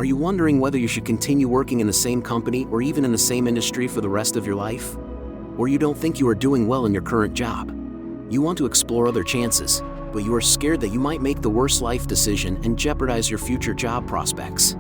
Are you wondering whether you should continue working in the same company or even in the same industry for the rest of your life? Or you don't think you are doing well in your current job? You want to explore other chances, but you are scared that you might make the worst life decision and jeopardize your future job prospects.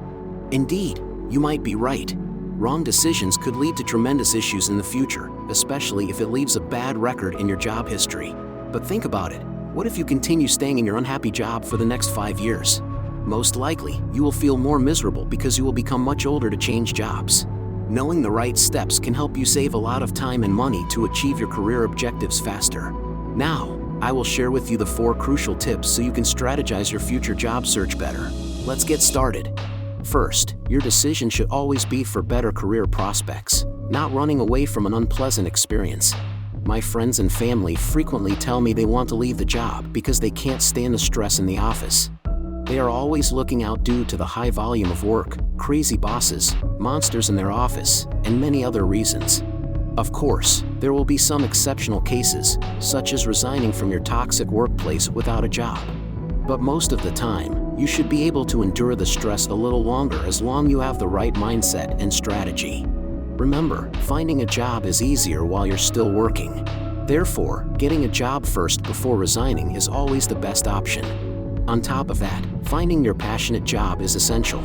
Indeed, you might be right. Wrong decisions could lead to tremendous issues in the future, especially if it leaves a bad record in your job history. But think about it. What if you continue staying in your unhappy job for the next 5 years? Most likely, you will feel more miserable because you will become much older to change jobs. Knowing the right steps can help you save a lot of time and money to achieve your career objectives faster. Now, I will share with you the 4 crucial tips so you can strategize your future job search better. Let's get started. First, your decision should always be for better career prospects, not running away from an unpleasant experience. My friends and family frequently tell me they want to leave the job because they can't stand the stress in the office. They are always looking out due to the high volume of work, crazy bosses, monsters in their office, and many other reasons. Of course, there will be some exceptional cases, such as resigning from your toxic workplace without a job. But most of the time, you should be able to endure the stress a little longer as long as you have the right mindset and strategy. Remember, finding a job is easier while you're still working. Therefore, getting a job first before resigning is always the best option. On top of that, finding your passionate job is essential,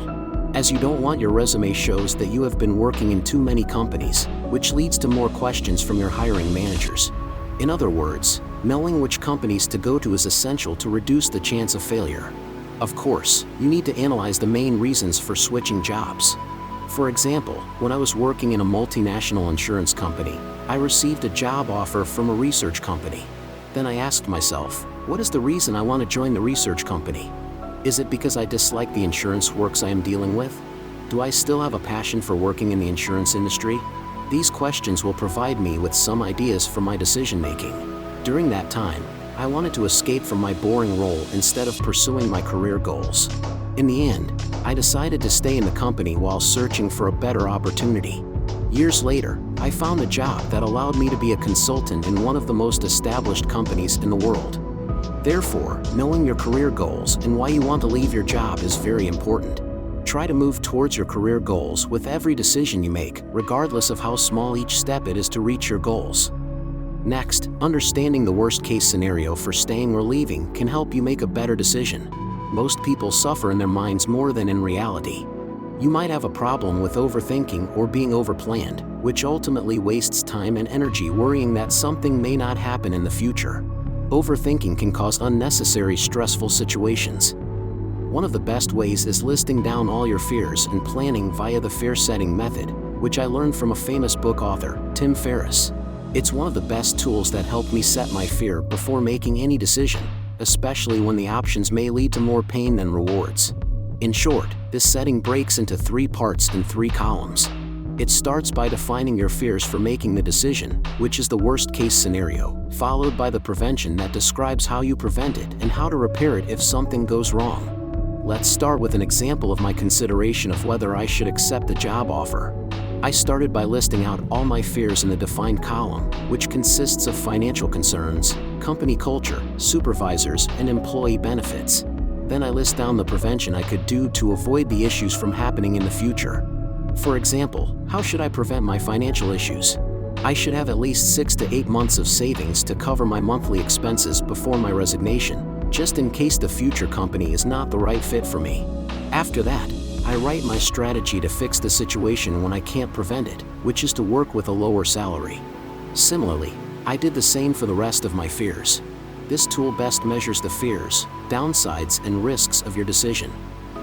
as you don't want your resume shows that you have been working in too many companies, which leads to more questions from your hiring managers. In other words, knowing which companies to go to is essential to reduce the chance of failure. Of course, you need to analyze the main reasons for switching jobs. For example, when I was working in a multinational insurance company, I received a job offer from a research company. Then I asked myself, what is the reason I want to join the research company? Is it because I dislike the insurance works I am dealing with? Do I still have a passion for working in the insurance industry? These questions will provide me with some ideas for my decision making. During that time, I wanted to escape from my boring role instead of pursuing my career goals. In the end, I decided to stay in the company while searching for a better opportunity. Years later, I found a job that allowed me to be a consultant in one of the most established companies in the world. Therefore, knowing your career goals and why you want to leave your job is very important. Try to move towards your career goals with every decision you make, regardless of how small each step it is to reach your goals. Next, understanding the worst-case scenario for staying or leaving can help you make a better decision. Most people suffer in their minds more than in reality. You might have a problem with overthinking or being overplanned, which ultimately wastes time and energy worrying that something may not happen in the future. Overthinking can cause unnecessary stressful situations. One of the best ways is listing down all your fears and planning via the fear-setting method, which I learned from a famous book author, Tim Ferriss. It's one of the best tools that helped me set my fear before making any decision, especially when the options may lead to more pain than rewards. In short, this setting breaks into 3 parts and 3 columns. It starts by defining your fears for making the decision, which is the worst-case scenario, followed by the prevention that describes how you prevent it and how to repair it if something goes wrong. Let's start with an example of my consideration of whether I should accept the job offer. I started by listing out all my fears in the defined column, which consists of financial concerns, company culture, supervisors, and employee benefits. Then I list down the prevention I could do to avoid the issues from happening in the future. For example, how should I prevent my financial issues? I should have at least 6 to 8 months of savings to cover my monthly expenses before my resignation, just in case the future company is not the right fit for me. After that, I write my strategy to fix the situation when I can't prevent it, which is to work with a lower salary. Similarly, I did the same for the rest of my fears. This tool best measures the fears, downsides, and risks of your decision.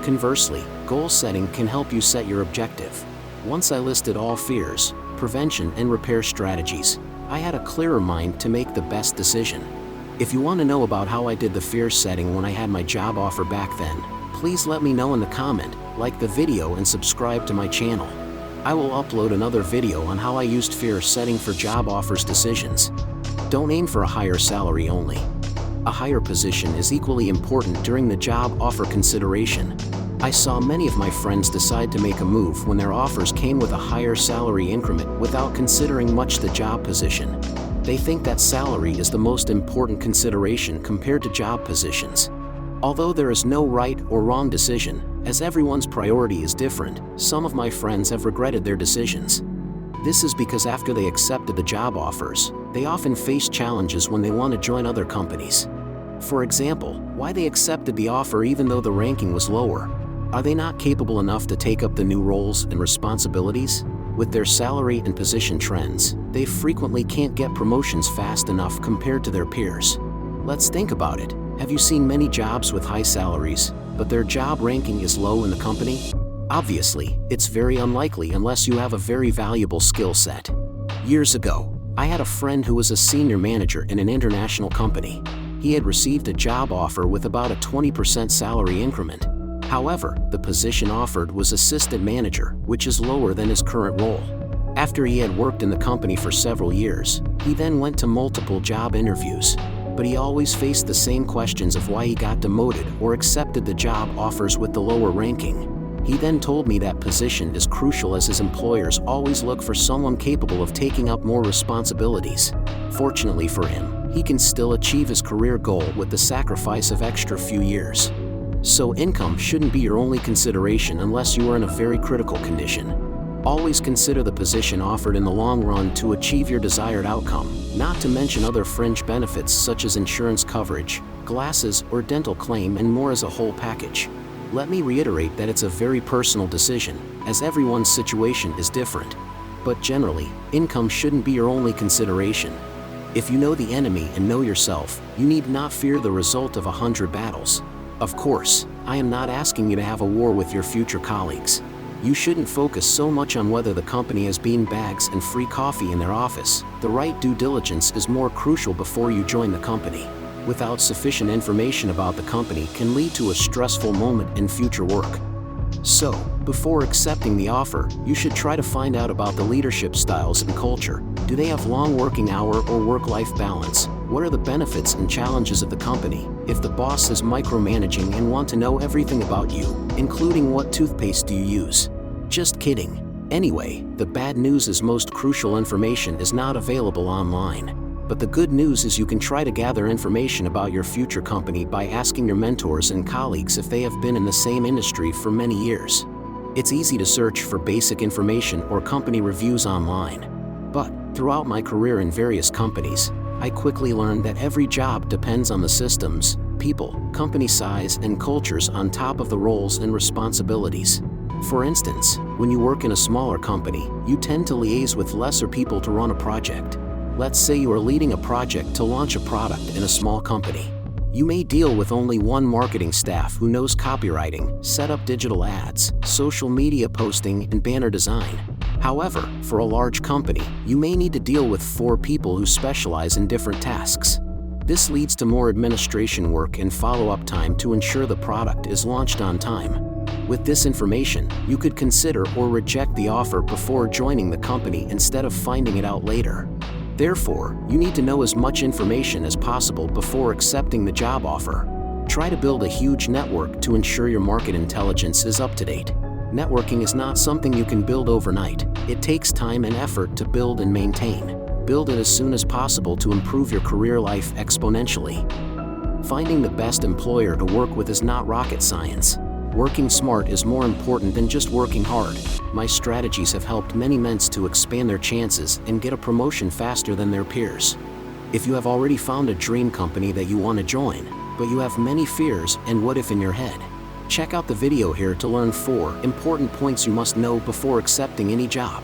Conversely, goal setting can help you set your objective. Once I listed all fears, prevention, and repair strategies, I had a clearer mind to make the best decision. If you want to know about how I did the fear setting when I had my job offer back then, please let me know in the comment, like the video, and subscribe to my channel. I will upload another video on how I used fear setting for job offers decisions. Don't aim for a higher salary only. A higher position is equally important during the job offer consideration. I saw many of my friends decide to make a move when their offers came with a higher salary increment without considering much the job position. They think that salary is the most important consideration compared to job positions. Although there is no right or wrong decision, As everyone's priority is different, some of my friends have regretted their decisions. This is because after they accepted the job offers, they often face challenges when they want to join other companies. For example, why they accepted the offer even though the ranking was lower. Are they not capable enough to take up the new roles and responsibilities? With their salary and position trends, they frequently can't get promotions fast enough compared to their peers. Let's think about it. Have you seen many jobs with high salaries, but their job ranking is low in the company? Obviously, it's very unlikely unless you have a very valuable skill set. Years ago, I had a friend who was a senior manager in an international company. He had received a job offer with about a 20% salary increment. However, the position offered was assistant manager, which is lower than his current role. After he had worked in the company for several years, he then went to multiple job interviews. But he always faced the same questions of why he got demoted or accepted the job offers with the lower ranking. He then told me that position is crucial as his employers always look for someone capable of taking up more responsibilities. Fortunately for him, he can still achieve his career goal with the sacrifice of extra few years. So income shouldn't be your only consideration unless you are in a very critical condition. Always consider the position offered in the long run to achieve your desired outcome, not to mention other fringe benefits such as insurance coverage, glasses or dental claim and more as a whole package. Let me reiterate that it's a very personal decision, as everyone's situation is different. But generally, income shouldn't be your only consideration. If you know the enemy and know yourself, you need not fear the result of 100 battles. Of course, I am not asking you to have a war with your future colleagues. You shouldn't focus so much on whether the company has bean bags and free coffee in their office. The right due diligence is more crucial before you join the company. Without sufficient information about the company can lead to a stressful moment in future work. So, before accepting the offer, you should try to find out about the leadership styles and culture. Do they have long working hour or work-life balance? What are the benefits and challenges of the company? If the boss is micromanaging and want to know everything about you, including what toothpaste do you use? Just kidding. Anyway, the bad news is most crucial information is not available online. But the good news is you can try to gather information about your future company by asking your mentors and colleagues if they have been in the same industry for many years. It's easy to search for basic information or company reviews online. But, throughout my career in various companies, I quickly learned that every job depends on the systems, people, company size, and cultures on top of the roles and responsibilities. For instance, when you work in a smaller company, you tend to liaise with lesser people to run a project. Let's say you are leading a project to launch a product in a small company. You may deal with only one marketing staff who knows copywriting, set up digital ads, social media posting, and banner design. However, for a large company, you may need to deal with 4 people who specialize in different tasks. This leads to more administration work and follow-up time to ensure the product is launched on time. With this information, you could consider or reject the offer before joining the company instead of finding it out later. Therefore, you need to know as much information as possible before accepting the job offer. Try to build a huge network to ensure your market intelligence is up to date. Networking is not something you can build overnight. It takes time and effort to build and maintain. Build it as soon as possible to improve your career life exponentially. Finding the best employer to work with is not rocket science. Working smart is more important than just working hard. My strategies have helped many men to expand their chances and get a promotion faster than their peers. If you have already found a dream company that you want to join, but you have many fears and what if in your head, check out the video here to learn 4 important points you must know before accepting any job.